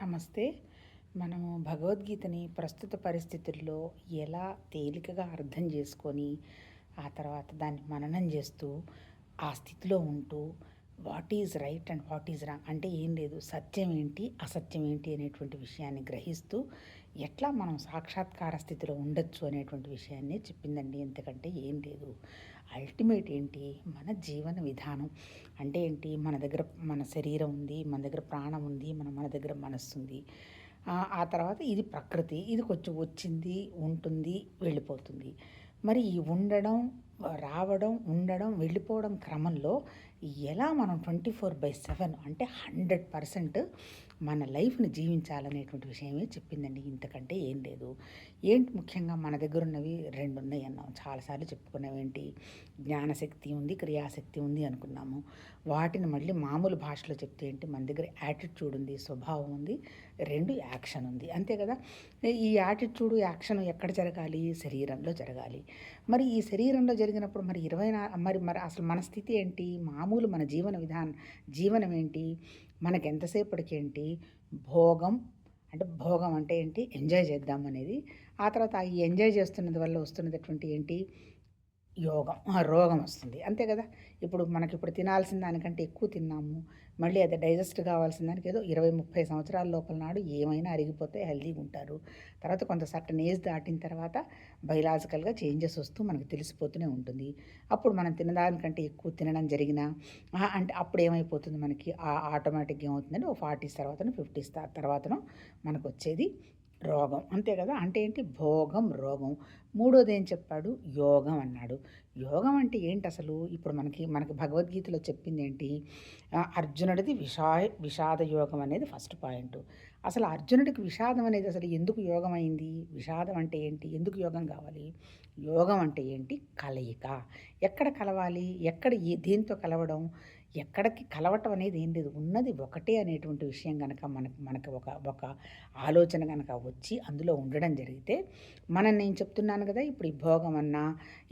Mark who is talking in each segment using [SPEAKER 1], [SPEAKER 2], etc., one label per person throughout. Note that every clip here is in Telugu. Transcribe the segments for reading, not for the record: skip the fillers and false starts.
[SPEAKER 1] నమస్తే. మనము భగవద్గీతని ప్రస్తుత పరిస్థితుల్లో ఎలా తేలికగా అర్థం చేసుకొని, ఆ తర్వాత దాన్ని మననం చేస్తూ, ఆ స్థితిలో ఉంటూ, what is right and what is wrong అంటే ఏం లేదు. సత్యం ఏంటి, అసత్యం ఏంటి అనేటువంటి విషయాన్ని గ్రహిస్తూ, ఎట్లా మనం సాక్షాత్కార స్థితిలో ఉండొచ్చు అనేటువంటి విషయాన్ని చెప్పిందండి. ఎంతకంటే ఏం లేదు. అల్టిమేట్ ఏంటి, మన జీవన విధానం. అంటే ఏంటి, మన దగ్గర మన శరీరం ఉంది, మన దగ్గర ప్రాణం ఉంది, మన దగ్గర మనస్సు ఉంది. ఆ తర్వాత ఇది ప్రకృతి. ఇది కొంచెం వచ్చింది, ఉంటుంది, వెళ్ళిపోతుంది. మరి ఈ ఉండడం, రావడం, ఉండడం, వెళ్ళిపోవడం క్రమంలో ఎలా మనం 24/7 అంటే 100% మన లైఫ్‌ని జీవించాలనేటువంటి విషయమే చెప్పిందండి. ఇంతకంటే ఏం లేదు. ఏంటి ముఖ్యంగా మన దగ్గరున్నవి 2 ఉన్నాయన్నాం. చాలాసార్లు చెప్పుకున్నామేంటి, జ్ఞానశక్తి ఉంది, క్రియాశక్తి ఉంది అనుకున్నాము. వాటిని మళ్ళీ మామూలు భాషలో చెప్తే ఏంటి, మన దగ్గర యాటిట్యూడ్ ఉంది, స్వభావం ఉంది, 2 యాక్షన్ ఉంది. అంతే కదా! ఈ యాటిట్యూడ్, యాక్షన్ ఎక్కడ జరగాలి? శరీరంలో జరగాలి. మరి ఈ శరీరంలో జరిగినప్పుడు మరి 24 మరి అసలు మన స్థితి ఏంటి? మామూలు మన జీవనం ఏంటి? మనకెంతసేపటికేంటి? భోగం. అంటే భోగం అంటే ఏంటి? ఎంజాయ్ చేద్దామనేది. ఆ తర్వాత ఈ ఎంజాయ్ చేస్తున్నది వల్ల వస్తున్నటువంటి ఏంటి? రోగం వస్తుంది. అంతే కదా! మనకిప్పుడు తినాల్సిన దానికంటే ఎక్కువ తిన్నాము. మళ్ళీ అది డైజెస్ట్ కావాల్సిన దానికి ఏదో 20, 30 సంవత్సరాల లోపల నాడు ఏమైనా అరిగిపోతే హెల్తీగా ఉంటారు. తర్వాత కొంత సర్టెన్ ఏజ్ దాటిన తర్వాత బయలాజికల్‌గా చేంజెస్ వస్తూ మనకు తెలిసిపోతూనే ఉంటుంది. అప్పుడు మనం తినదానికంటే ఎక్కువ తినడం జరిగినా అంటే అప్పుడు ఏమైపోతుంది మనకి ఆటోమేటిక్‌గా ఏమవుతుందంటే ఓ 40స్ తర్వాతనో, 50స్ తర్వాతనో మనకొచ్చేది రోగం. అంతే కదా! అంటే ఏంటి? భోగం, రోగం. మూడోదేం చెప్పాడు? యోగం అన్నాడు. యోగం అంటే ఏంటసలు? ఇప్పుడు మనకి భగవద్గీతలో చెప్పిందేంటి? అర్జునుడిది విషాద యోగం అనేది ఫస్ట్ పాయింటు. అసలు అర్జునుడికి విషాదం అనేది అసలు ఎందుకు యోగం అయింది? విషాదం అంటే ఏంటి? ఎందుకు యోగం కావాలి? యోగం అంటే ఏంటి? కలయిక. ఎక్కడ కలవాలి? దేనితో కలవడం? ఎక్కడికి కలవటం అనేది ఏం లేదు. ఉన్నది ఒకటే అనేటువంటి విషయం గనక మనకు ఒక ఒక ఆలోచన గనక వచ్చి అందులో ఉండడం జరిగితే, నేను చెప్తున్నాను కదా! ఇప్పుడు ఈ భోగం అన్నా,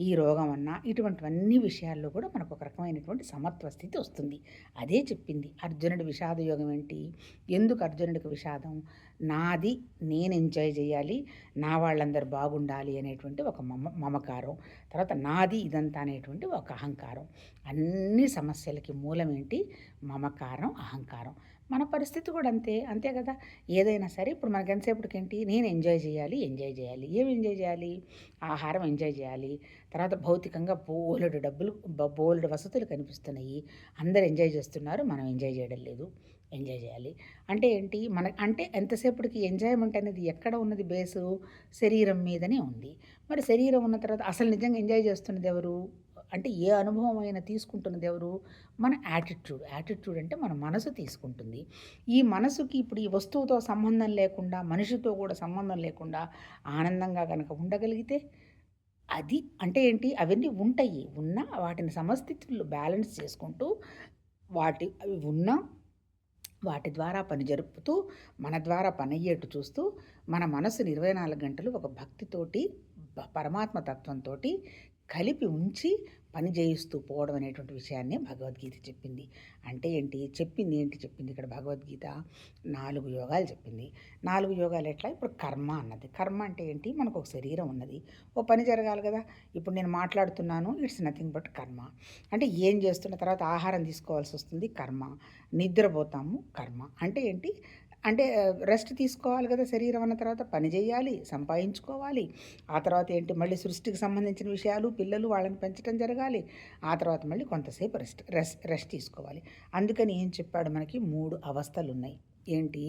[SPEAKER 1] ఈ రోగం అన్నా, ఇటువంటివన్నీ విషయాల్లో కూడా మనకు ఒక రకమైనటువంటి సమత్వ స్థితి వస్తుంది. అదే చెప్పింది. అర్జునుడి విషాద యోగం ఏంటి? ఎందుకు అర్జునుడికి విషాదం? నాది, నేను ఎంజాయ్ చేయాలి, నా వాళ్ళందరూ బాగుండాలి అనేటువంటి ఒక మమకారం. తర్వాత నాది ఇదంతా అనేటువంటి ఒక అహంకారం. అన్ని సమస్యలకి మూలం ఏంటి? మమకారం, అహంకారం. మన పరిస్థితి కూడా అంతే. అంతే కదా! ఏదైనా సరే ఇప్పుడు మనకు ఎంతసేపటికేంటి, నేను ఎంజాయ్ చేయాలి, ఎంజాయ్ చేయాలి. ఏం ఎంజాయ్ చేయాలి? ఆహారం ఎంజాయ్ చేయాలి. తర్వాత భౌతికంగా బోలెడు డబ్బులు, బోలెడు వసతులు కనిపిస్తున్నాయి. అందరూ ఎంజాయ్ చేస్తున్నారు. మనం ఎంజాయ్ చేయడం లేదు. ఎంజాయ్ చేయాలి. అంటే ఏంటి? అంటే ఎంతసేపటికి ఎంజాయ్‌మెంట్ అనేది ఎక్కడ ఉన్నది బేసు? శరీరం మీదనే ఉంది. మరి శరీరం ఉన్న తర్వాత అసలు నిజంగా ఎంజాయ్ చేస్తున్నది ఎవరు? అంటే ఏ అనుభవం అయినా తీసుకుంటున్నది ఎవరు? మన యాటిట్యూడ్. యాటిట్యూడ్ అంటే మన మనసు తీసుకుంటుంది. ఈ మనసుకి ఇప్పుడు ఈ వస్తువుతో సంబంధం లేకుండా, మనిషితో కూడా సంబంధం లేకుండా ఆనందంగా గనక ఉండగలిగితే, అది అంటే ఏంటి? అవన్నీ ఉంటాయి. ఉన్నా వాటిని సమస్థితుల్లో బ్యాలెన్స్ చేసుకుంటూ, అవి ఉన్నా వాటి ద్వారా పని జరుపుతూ, మన ద్వారా పనయ్యేట్టు చూస్తూ, మన మనసుని 24 గంటలు ఒక భక్తితోటి, పరమాత్మ తత్వంతోటి కలిపి ఉంచి పని చేయిస్తూ పోవడం అనేటువంటి విషయాన్నే భగవద్గీత చెప్పింది. అంటే ఏంటి? చెప్పింది ఇక్కడ భగవద్గీత 4 యోగాలు చెప్పింది. 4 యోగాలు ఎట్లా? ఇప్పుడు కర్మ అన్నది. కర్మ అంటే ఏంటి? మనకు ఒక శరీరం ఉన్నది. ఓ పని జరగాలి కదా! ఇప్పుడు నేను మాట్లాడుతున్నాను. ఇట్స్ నథింగ్ బట్ కర్మ. అంటే ఏం చేస్తున్న తర్వాత ఆహారం తీసుకోవాల్సి వస్తుంది, కర్మ. నిద్రపోతాము, కర్మ. అంటే ఏంటి? అంటే రెస్ట్ తీసుకోవాలి కదా! శరీరం అన్న తర్వాత పని చేయాలి, సంపాదించుకోవాలి. ఆ తర్వాత ఏంటి? మళ్ళీ సృష్టికి సంబంధించిన విషయాలు, పిల్లలు వాళ్ళని పెంచడం జరగాలి. ఆ తర్వాత మళ్ళీ కొంతసేపు రెస్ట్ తీసుకోవాలి. అందుకని ఏం చెప్పాడు మనకి? 3 అవస్థలున్నాయి. ఏంటి?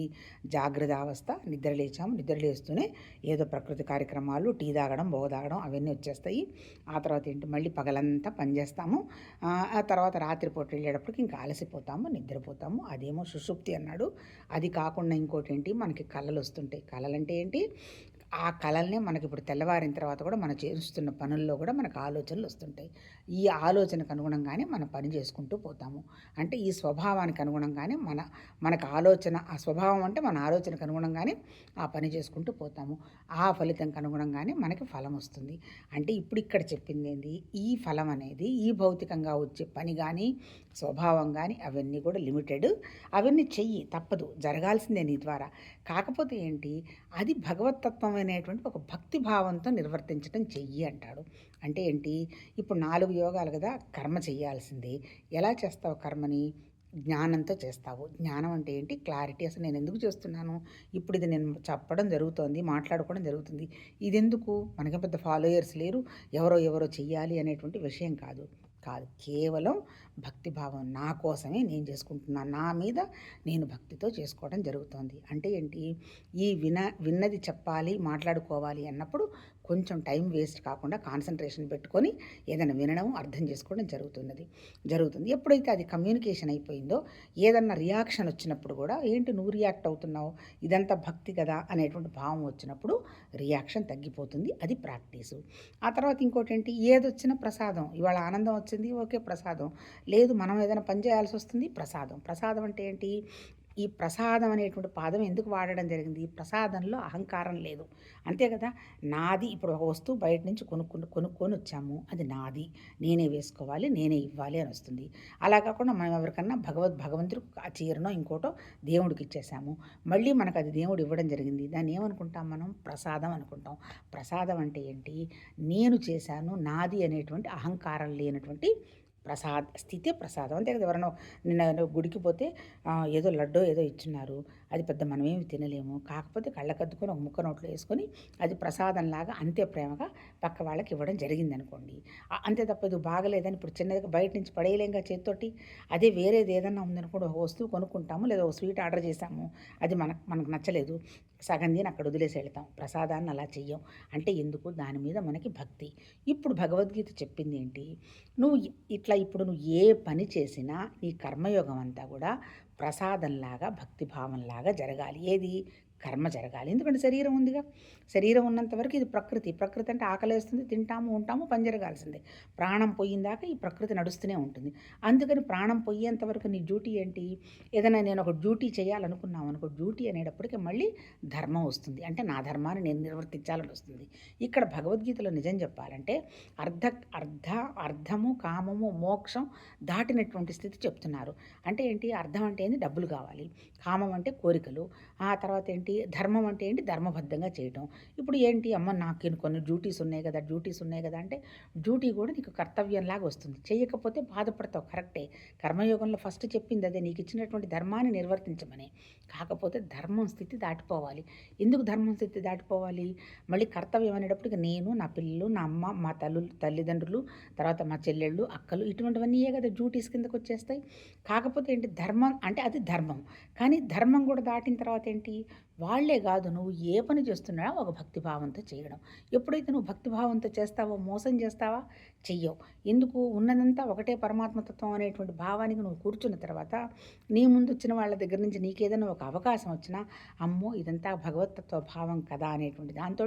[SPEAKER 1] జాగ్రత్త అవస్థ, నిద్ర లేచాము, నిద్ర లేస్తూనే ఏదో ప్రకృతి కార్యక్రమాలు, టీ తాగడం, బొగ తాగడం అవన్నీ వచ్చేస్తాయి. ఆ తర్వాత ఏంటి? మళ్ళీ పగలంతా పని చేస్తాము. ఆ తర్వాత రాత్రిపూట వెళ్ళేటప్పటికి ఇంకా అలసిపోతాము, నిద్రపోతాము. అదేమో సుషుప్తి అన్నాడు. అది కాకుండా ఇంకోటేంటి? మనకి కలలు వస్తుంటాయి. కలలంటే ఏంటి? ఆ కలల్నే మనకిప్పుడు తెల్లవారిన తర్వాత కూడా మనం చేస్తున్న పనుల్లో కూడా మనకు ఆలోచనలు వస్తుంటాయి. ఈ ఆలోచనకు అనుగుణంగానే మనం పని చేసుకుంటూ పోతాము. అంటే ఈ స్వభావానికి అనుగుణంగానే మనకు ఆలోచన, ఆ స్వభావం అంటే మన ఆలోచనకు అనుగుణంగానే ఆ పని చేసుకుంటూ పోతాము. ఆ ఫలితంకి అనుగుణంగానే మనకి ఫలం వస్తుంది. అంటే ఇప్పుడు ఇక్కడ చెప్పింది ఏంది, ఈ ఫలం అనేది ఈ భౌతికంగా వచ్చే పని కానీ స్వభావం కానీ అవన్నీ కూడా లిమిటెడ్. అవన్నీ చెయ్యి, తప్పదు, జరగాల్సిందే నీ ద్వారా. కాకపోతే ఏంటి, అది భగవతత్వం అనేటువంటి ఒక భక్తి భావంతో నిర్వర్తించడం చెయ్యి అంటాడు. అంటే ఏంటి, ఇప్పుడు 4 యోగాలు కదా, కర్మ చెయ్యాల్సిందే. ఎలా చేస్తావు కర్మని? జ్ఞానంతో చేస్తావు. జ్ఞానం అంటే ఏంటి, క్లారిటీ. అసలు నేను ఎందుకు చేస్తున్నాను, ఇప్పుడు ఇది నేను చెప్పడం జరుగుతోంది, మాట్లాడుకోవడం జరుగుతుంది, ఇది ఎందుకు, మనకి పెద్ద ఫాలోయర్స్ లేరు, ఎవరో ఎవరో చెయ్యాలి అనేటువంటి విషయం కాదు. కాదు, కేవలం భక్తిభావం నా కోసమే నేను చేసుకుంటున్నాను, నా మీద నేను భక్తితో చేసుకోవడం జరుగుతుంది. అంటే ఏంటి, ఈ విన్నది చెప్పాలి, మాట్లాడుకోవాలి అన్నప్పుడు కొంచెం టైం వేస్ట్ కాకుండా కాన్సన్ట్రేషన్ పెట్టుకొని ఏదైనా వినడం, అర్థం చేసుకోవడం జరుగుతుంది. ఎప్పుడైతే అది కమ్యూనికేషన్ అయిపోయిందో, ఏదన్నా రియాక్షన్ వచ్చినప్పుడు కూడా ఏంటి నువ్వు రియాక్ట్ అవుతున్నావు, ఇదంతా భక్తి కదా అనేటువంటి భావం వచ్చినప్పుడు రియాక్షన్ తగ్గిపోతుంది. అది ప్రాక్టీసు. ఆ తర్వాత ఇంకోటి ఏంటి, ఏదొచ్చినా ప్రసాదం. ఇవాళ ఆనందం వచ్చింది, ఓకే ప్రసాదం. లేదు మనం ఏదైనా పని చేయాల్సి వస్తుంది, ప్రసాదం అంటే ఏంటి, ఈ ప్రసాదం అనేటువంటి పాదం ఎందుకు వాడడం జరిగింది, ప్రసాదంలో అహంకారం లేదు, అంతే కదా. నాది, ఇప్పుడు ఒక వస్తువు బయట నుంచి కొనుక్కొని వచ్చాము, అది నాది, నేనే వేసుకోవాలి, నేనే ఇవ్వాలి అని వస్తుంది. అలా కాకుండా మనం ఎవరికన్నా భగవంతుడికి ఆ చీరనో ఇంకోటో దేవుడికి ఇచ్చేసాము, మళ్ళీ మనకు అది దేవుడు ఇవ్వడం జరిగింది, దాన్ని ఏమనుకుంటాం మనం, ప్రసాదం అనుకుంటాం. ప్రసాదం అంటే ఏంటి, నేను చేశాను, నాది అనేటువంటి అహంకారం లేనటువంటి స్థితే ప్రసాదం, అంతే కదా. ఎవరైనా నిన్న గుడికి పోతే ఏదో లడ్డో ఏదో ఇచ్చున్నారు, అది పెద్ద మనమేమి తినలేము, కాకపోతే కళ్ళకద్దుకొని ఒక ముక్క నోట్లో వేసుకొని అది ప్రసాదంలాగా అంతే ప్రేమగా పక్క వాళ్ళకి ఇవ్వడం జరిగింది అనుకోండి. అంతే తప్ప ఇది బాగలేదని ఇప్పుడు చిన్నదిగా బయట నుంచి పడేయలేంగా చేతితోటి. అదే వేరేది ఏదన్నా ఉందనుకోండి, ఒక వస్తువు కొనుక్కుంటాము, లేదా ఒక స్వీట్ ఆర్డర్ చేసాము, అది మనకు నచ్చలేదు, సగం దీని అక్కడ వదిలేసి వెళ్తాం. ప్రసాదాన్ని అలా చెయ్యం. అంటే ఎందుకు, దాని మీద మనకి భక్తి. ఇప్పుడు భగవద్గీత చెప్పింది ఏంటి, నువ్వు ఇప్పుడు నువ్వు ఏ పని చేసినా నీ కర్మయోగం అంతా కూడా ప్రసాదంలాగా, భక్తిభావంలాగా జరగాలి. ఏది, కర్మ జరగాలి. ఎందుకంటే శరీరం ఉందిగా, శరీరం ఉన్నంత వరకు ఇది ప్రకృతి అంటే ఆకలేస్తుంది, తింటాము, ఉంటాము, పని జరగాల్సిందే. ప్రాణం పోయిందాక ఈ ప్రకృతి నడుస్తూనే ఉంటుంది. అందుకని ప్రాణం పోయేంత వరకు నీ డ్యూటీ ఏంటి, ఏదైనా నేను ఒక డ్యూటీ చేయాలనుకున్నాను అనుకో, డ్యూటీ అనేటప్పటికీ మళ్ళీ ధర్మం వస్తుంది, అంటే నా ధర్మాన్ని నేను నిర్వర్తించాలని వస్తుంది. ఇక్కడ భగవద్గీతలో నిజం చెప్పాలంటే అర్థము, కామము, మోక్షం దాటినటువంటి స్థితి చెప్తున్నారు. అంటే ఏంటి, అర్థం అంటే ఏంటి, డబ్బులు కావాలి, కామం అంటే కోరికలు, ఆ తర్వాత ఏంటి, ధర్మం అంటే ఏంటి, ధర్మబద్ధంగా చేయటం. ఇప్పుడు ఏంటి, అమ్మ నాకు కొన్ని డ్యూటీస్ ఉన్నాయి కదా అంటే డ్యూటీ కూడా నీకు కర్తవ్యంలాగా వస్తుంది, చేయకపోతే బాధపడతావు, కరెక్టే. కర్మయోగంలో ఫస్ట్ చెప్పింది అదే, నీకు ఇచ్చినటువంటి ధర్మాన్ని నిర్వర్తించమని. కాకపోతే ధర్మం స్థితి దాటిపోవాలి. ఎందుకు ధర్మం స్థితి దాటిపోవాలి, మళ్ళీ కర్తవ్యం అనేటప్పటికి నేను, నా పిల్లలు, నా అమ్మ, మా తల్లిదండ్రులు, తర్వాత మా చెల్లెళ్ళు, అక్కలు, ఇటువంటివన్నీయే కదా డ్యూటీస్ కిందకు వచ్చేస్తాయి. కాకపోతే ఏంటి, ధర్మం అంటే అది ధర్మం, కానీ ధర్మం కూడా దాటిన తర్వాత ఏంటి, వాళ్ళే కాదు, నువ్వు ఏ పని చేస్తున్నావో ఒక భక్తిభావంతో చేయడం. ఎప్పుడైతే నువ్వు భక్తిభావంతో చేస్తావో, మోసం చేస్తావా, చెయ్యవు. ఎందుకు, ఉన్నదంతా ఒకటే పరమాత్మతత్వం అనేటువంటి భావానికి నువ్వు కూర్చున్న తర్వాత నీ ముందు వచ్చిన వాళ్ళ దగ్గర నుంచి నీకేదైనా ఒక అవకాశం వచ్చినా, అమ్మో ఇదంతా భగవతత్వ భావం కదా అనేటువంటి దాంతో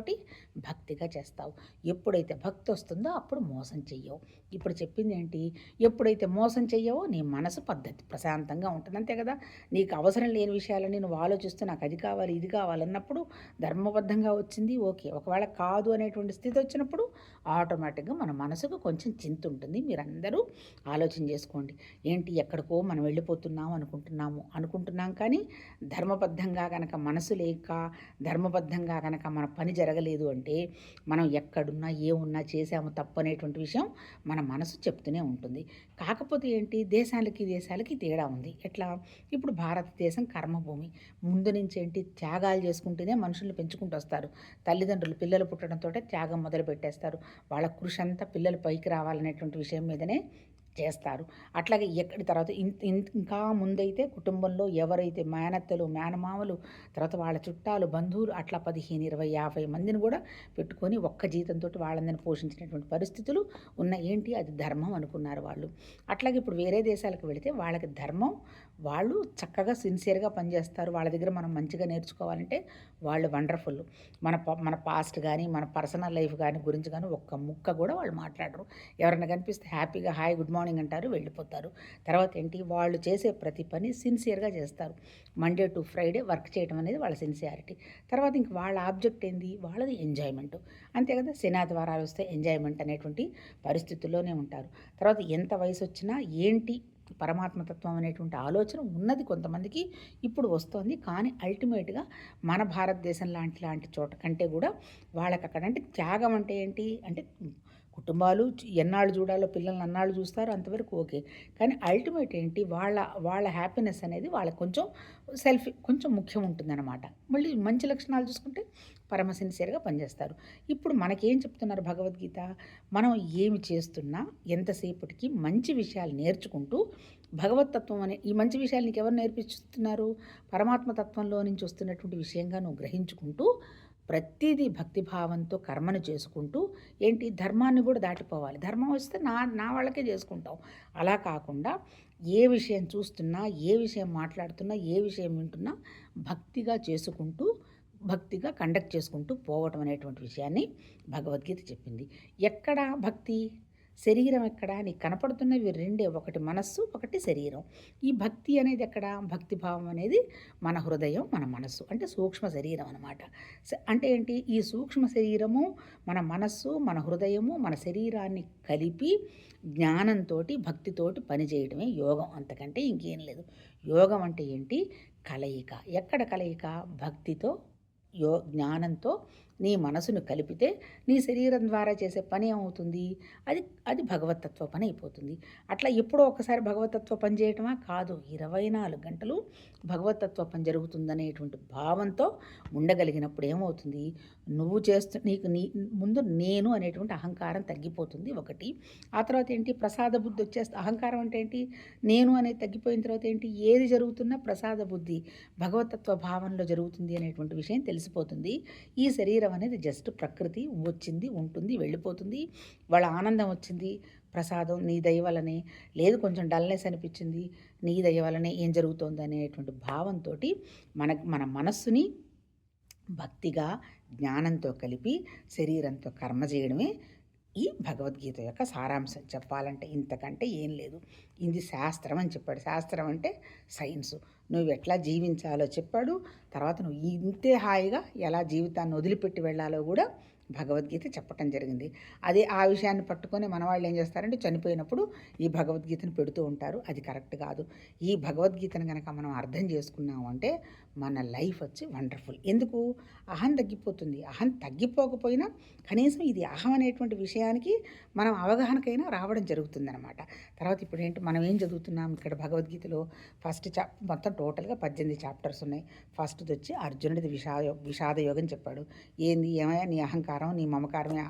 [SPEAKER 1] భక్తిగా చేస్తావు. ఎప్పుడైతే భక్తి వస్తుందో అప్పుడు మోసం చెయ్యవు. ఇప్పుడు చెప్పింది ఏంటి, ఎప్పుడైతే మోసం చెయ్యవో నీ మనసు పద్ధతి ప్రశాంతంగా ఉంటుంది, అంతే కదా. నీకు అవసరం లేని విషయాలని నువ్వు ఆలోచిస్తూ నాకు అది కావాలి, ఇది కావాలన్నప్పుడు ధర్మబద్ధంగా వచ్చింది ఓకే. ఒకవేళ కాదు అనేటువంటి స్థితి వచ్చినప్పుడు ఆటోమేటిక్గా మన మనసుకు కొంచెం చింత ఉంటుంది. మీరందరూ ఆలోచన చేసుకోండి. ఏంటి, ఎక్కడికో మనం అనుకుంటున్నాం కానీ ధర్మబద్ధంగా కనుక మనసు లేక, ధర్మబద్ధంగా కనుక మన పని జరగలేదు అంటే మనం ఎక్కడున్నా ఏమున్నా చేసాము తప్పు అనేటువంటి విషయం మన మనసు చెప్తూనే ఉంటుంది. కాకపోతే ఏంటి, దేశాలకి తేడా ఉంది. ఎట్లా, ఇప్పుడు భారతదేశం కర్మభూమి. ముందు నుంచి ఏంటి, త్యాగాలు చేసుకుంటూనే మనుషుల్ని పెంచుకుంటూ వస్తారు. తల్లిదండ్రులు పిల్లలు పుట్టడంతో త్యాగం మొదలు పెట్టేస్తారు. వాళ్ళ కృషి అంతా పిల్లలు పైకి రావాలనేటువంటి విషయం మీదనే చేస్తారు. అట్లాగే ఎక్కడి తర్వాత ఇంకా ముందైతే కుటుంబంలో ఎవరైతే మేనత్తలు, మేనమామలు, తర్వాత వాళ్ళ చుట్టాలు, బంధువులు అట్లా 15, 20, 50 మందిని కూడా పెట్టుకొని ఒక్క జీతంతోటి వాళ్ళందరిని పోషించినటువంటి పరిస్థితులు ఏంటి అది ధర్మం అనుకున్నారు వాళ్ళు. అట్లాగే ఇప్పుడు వేరే దేశాలకు వెళితే వాళ్ళకి ధర్మం, వాళ్ళు చక్కగా సిన్సియర్‌గా పనిచేస్తారు. వాళ్ళ దగ్గర మనం మంచిగా నేర్చుకోవాలంటే వాళ్ళు వండర్‌ఫుల్. మన పాస్ట్ గానీ, మన పర్సనల్ లైఫ్ గానీ గురించి గానీ ఒక్క ముక్క కూడా వాళ్ళు మాట్లాడరు. ఎవరైనా కనిపిస్తే హ్యాపీగా హాయ్, గుడ్ మార్నింగ్ అంటారు, వెళ్ళిపోతారు. తర్వాత ఏంటి వాళ్ళు చేసే ప్రతి పని సిన్సియర్‌గా చేస్తారు. మండే టు ఫ్రైడే వర్క్ చేయడం అనేది వాళ్ళ సిన్సియారిటీ. తర్వాత ఇంక వాళ్ళ ఆబ్జెక్ట్ ఏంది? వాళ్ళది ఎంజాయ్‌మెంట్. అంతే కదా! శనాదివారాలు వస్తే ఎంజాయ్‌మెంట్ అనేటువంటి పరిస్థితుల్లోనే ఉంటారు. తర్వాత ఎంత వయసొచ్చినా ఏంటి పరమాత్మతత్వం అనేటువంటి ఆలోచన ఉన్నది కొంతమందికి ఇప్పుడు వస్తోంది. కానీ అల్టిమేట్‌గా మన భారతదేశం లాంటి చోట కంటే కూడా వాళ్ళకి అక్కడ అంటే త్యాగం అంటే ఏంటి? అంటే కుటుంబాలు ఎన్నాళ్ళు చూడాలో పిల్లల్ని అన్నాళ్ళు చూస్తారు, అంతవరకు ఓకే. కానీ అల్టిమేట్ ఏంటి వాళ్ళ హ్యాపీనెస్ అనేది వాళ్ళకి కొంచెం ముఖ్యం ఉంటుందన్నమాట. మళ్ళీ మంచి లక్షణాలు చూసుకుంటే పరమ సిన్సియర్‌గా పనిచేస్తారు. ఇప్పుడు మనకేం చెప్తున్నారు భగవద్గీత? మనం ఏమి చేస్తున్నా ఎంతసేపటికి మంచి విషయాలు నేర్చుకుంటూ భగవత్తత్వం అనే ఈ మంచి విషయాలు నీకెవరు నేర్పిస్తున్నారు? పరమాత్మ తత్వంలో నుంచి వస్తున్నటువంటి విషయంగా నువ్వు గ్రహించుకుంటూ ప్రతిదీ భక్తిభావంతో కర్మను చేసుకుంటూ ఏంటి ధర్మాన్ని కూడా దాటిపోవాలి. ధర్మం వస్తే నా వాళ్ళకే చేసుకుంటాం. అలా కాకుండా ఏ విషయం చూస్తున్నా, ఏ విషయం మాట్లాడుతున్నా, ఏ విషయం వింటున్నా భక్తిగా చేసుకుంటూ, భక్తిగా కండక్ట్ చేసుకుంటూ పోవటం అనేటువంటి విషయాన్ని భగవద్గీత చెప్పింది. ఎక్కడ భక్తి? శరీరం ఎక్కడ? నీకు కనపడుతున్నవి రెండే, ఒకటి మనస్సు, ఒకటి శరీరం. ఈ భక్తి అనేది ఎక్కడ? భక్తిభావం అనేది మన హృదయం, మన మనస్సు, అంటే సూక్ష్మ శరీరం అనమాట. అంటే ఏంటి? ఈ సూక్ష్మ శరీరము, మన మనస్సు, మన హృదయము, మన శరీరాన్ని కలిపి జ్ఞానంతోటి, భక్తితోటి పనిచేయడమే యోగం. అంతకంటే ఇంకేం లేదు. యోగం అంటే ఏంటి? కలయిక. ఎక్కడ కలయిక? భక్తితో జ్ఞానంతో నీ మనసును కలిపితే నీ శరీరం ద్వారా చేసే పని ఏమవుతుంది? అది భగవతత్వ పని అయిపోతుంది. అట్లా ఎప్పుడో ఒకసారి భగవతత్వ పని చేయటమా? కాదు. 24 గంటలు భగవతత్వ పని జరుగుతుందనేటువంటి భావంతో ఉండగలిగినప్పుడు ఏమవుతుంది? నువ్వు నీకు ముందు నేను అనేటువంటి అహంకారం తగ్గిపోతుంది ఒకటి. ఆ తర్వాత ఏంటి? ప్రసాద బుద్ధి వచ్చేస్తే అహంకారం అంటే ఏంటి? నేను అనేది తగ్గిపోయిన తర్వాత ఏంటి? ఏది జరుగుతున్నా ప్రసాద బుద్ధి భగవతత్వ భావనలో జరుగుతుంది అనేటువంటి విషయం తెలిసిపోతుంది. ఈ శరీరం అనేది జస్ట్ ప్రకృతి, వచ్చింది, ఉంటుంది, వెళ్ళిపోతుంది. వాళ్ళ ఆనందం వచ్చింది, ప్రసాదం నీ దయ వల్లనే, లేదు కొంచెం డల్నెస్ అనిపించింది, నీ దయ వల్లనే ఏం జరుగుతోంది అనేటువంటి భావంతో మన మనస్సుని భక్తిగా జ్ఞానంతో కలిపి శరీరంతో కర్మ చేయడమే ఈ భగవద్గీత యొక్క సారాంశం. చెప్పాలంటే ఇంతకంటే ఏం లేదు. ఇది శాస్త్రం అని చెప్పాడు. శాస్త్రం అంటే సైన్సు. నువ్వు ఎట్లా జీవించాలో చెప్పాడు. తర్వాత నువ్వు ఇంతే హాయిగా ఎలా జీవితాన్ని వదిలిపెట్టి వెళ్ళాలో కూడా భగవద్గీత చెప్పటం జరిగింది. అదే ఆ విషయాన్ని పట్టుకొని మన వాళ్ళు ఏం చేస్తారంటే చనిపోయినప్పుడు ఈ భగవద్గీతను పెడుతూ ఉంటారు. అది కరెక్ట్ కాదు. ఈ భగవద్గీతను కనుక మనం అర్థం చేసుకున్నాము అంటే మన లైఫ్ వచ్చి వండర్ఫుల్. ఎందుకు? అహం తగ్గిపోతుంది. అహం తగ్గిపోకపోయినా కనీసం ఇది అహం అనేటువంటి విషయానికి మనం అవగాహనకైనా రావడం జరుగుతుందన్నమాట. తర్వాత ఇప్పుడు ఏంటి మనం ఏం చదువుతున్నాం ఇక్కడ భగవద్గీతలో? ఫస్ట్ మొత్తం టోటల్గా 18 చాప్టర్స్ ఉన్నాయి. ఫస్ట్ది వచ్చి అర్జునుడిది విషాద యోగం చెప్పాడు. ఏమయ్యా నీ అహంకారం, నీ మమకారమే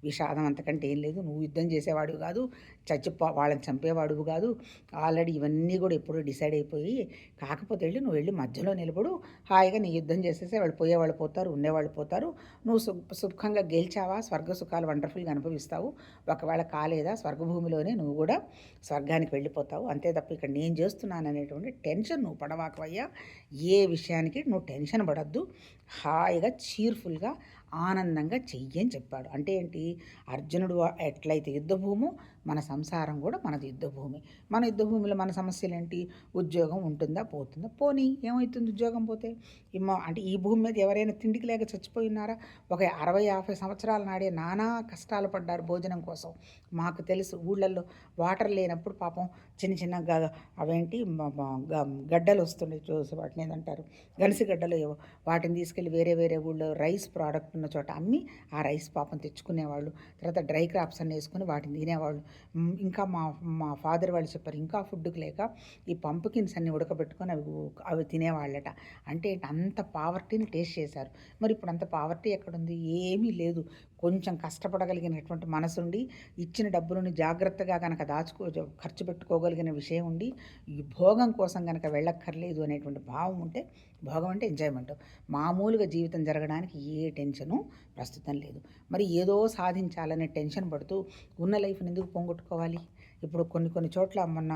[SPEAKER 1] విషాదం, అంతకంటే ఏం లేదు. నువ్వు యుద్ధం చేసేవాడు కాదు, వాళ్ళని చంపేవాడువు కాదు. ఆల్రెడీ ఇవన్నీ కూడా ఎప్పుడూ డిసైడ్ అయిపోయి, కాకపోతే నువ్వు వెళ్ళి మధ్యలో నిలబడు, హాయిగా నీ యుద్ధం చేసేస్తే వాళ్ళు పోయేవాళ్ళు పోతారు, ఉండేవాళ్ళు పోతారు. నువ్వు సుఖంగా గెలిచావా, స్వర్గ సుఖాలు వండర్ఫుల్గా అనుభవిస్తావు. ఒకవేళ కాలేదా, స్వర్గభూమిలోనే నువ్వు కూడా స్వర్గానికి వెళ్ళిపోతావు. అంతే తప్ప ఇక్కడ నేను చేస్తున్నాను అనేటువంటి టెన్షన్ నువ్వు పడవాకవయ్యా. ఏ విషయానికి నువ్వు టెన్షన్ పడద్దు, హాయిగా చీర్ఫుల్గా ఆనందంగా చెయ్యి అని చెప్పాడు. అంటే ఏంటి? అర్జునుడు ఎట్లయితే యుద్ధభూమో మన సంసారం కూడా మనది యుద్ధభూమి. మన యుద్ధభూమిలో మన సమస్యలు ఏంటి? ఉద్యోగం ఉంటుందా, పోతుందా? పోనీ ఏమవుతుంది ఉద్యోగం పోతే? అంటే ఈ భూమి మీద ఎవరైనా తిండికి లేక చచ్చిపోయి ఉన్నారా? ఒక 60-50 సంవత్సరాల నాడే నానా కష్టాలు పడ్డారు భోజనం కోసం. మాకు తెలుసు. ఊళ్ళల్లో వాటర్ లేనప్పుడు పాపం చిన్న అవేంటి గడ్డలు వస్తుండే, చూసి వాటిని ఏదంటారు, గనిసి గడ్డలు, వాటిని తీసుకెళ్ళి వేరే ఊళ్ళో రైస్ ప్రోడక్ట్ ఉన్న చోట అమ్మి ఆ రైస్ పాపం తెచ్చుకునేవాళ్ళు. తర్వాత డ్రై క్రాప్స్ అన్నీ వేసుకొని వాటిని తినేవాళ్ళు. ఇంకా మా మా ఫాదర్ వాళ్ళు చెప్పారు, ఇంకా ఫుడ్కి లేక ఈ పంపుకిన్స్ అన్నీ ఉడకబెట్టుకొని అవి తినేవాళ్ళట. అంటే అంత పావర్టీని టేస్ట్ చేశారు. మరి ఇప్పుడు అంత పావర్టీ ఎక్కడుంది? ఏమీ లేదు. కొంచెం కష్టపడగలిగినటువంటి మనసుండి, ఇచ్చిన డబ్బులను జాగ్రత్తగా కనుక ఖర్చు పెట్టుకోగలిగిన విషయం ఉండి, ఈ భోగం కోసం కనుక వెళ్ళక్కర్లేదు అనేటువంటి భావం ఉంటే, భోగం అంటే ఎంజాయ్మెంట్, మామూలుగా జీవితం జరగడానికి ఏ టెన్షను ప్రస్తుతం లేదు. మరి ఏదో సాధించాలనే టెన్షన్ పడుతూ ఉన్న లైఫ్ని ఎందుకు పోగొట్టుకోవాలి? ఇప్పుడు కొన్ని చోట్ల మొన్న